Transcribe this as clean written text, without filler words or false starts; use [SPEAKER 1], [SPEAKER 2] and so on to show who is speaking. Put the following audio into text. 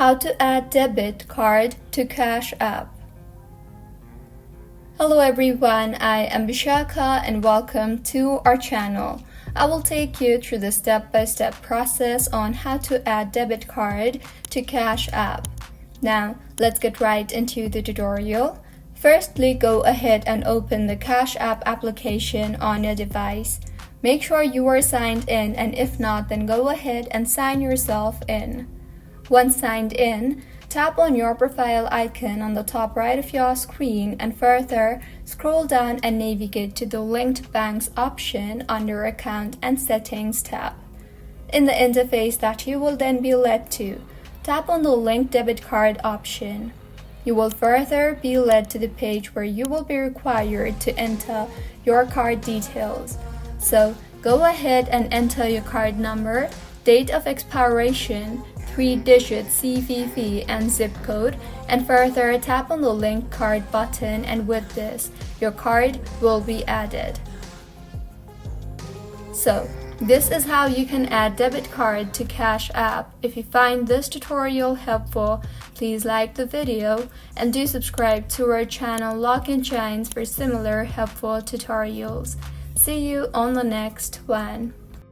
[SPEAKER 1] How to add debit card to Cash App. Hello everyone, I am Bishaka and welcome to our channel. I will take you through the step-by-step process on how to add debit card to Cash App. Now, let's get right into the tutorial. Firstly, go ahead and open the Cash App application on your device. Make sure you are signed in, and if not, then go ahead and sign yourself in. Once signed in, tap on your profile icon on the top right of your screen and further scroll down and navigate to the linked banks option under Account and Settings tab. In the interface that you will then be led to, tap on the linked debit card option. You will further be led to the page where you will be required to enter your card details. So go ahead and enter your card number, date of expiration, 3-digit CVV and zip code, and further tap on the link card button, and with this, your card will be added. So, this is how you can add debit card to Cash App. If you find this tutorial helpful, please like the video and do subscribe to our channel Login Giants for similar helpful tutorials. See you on the next one.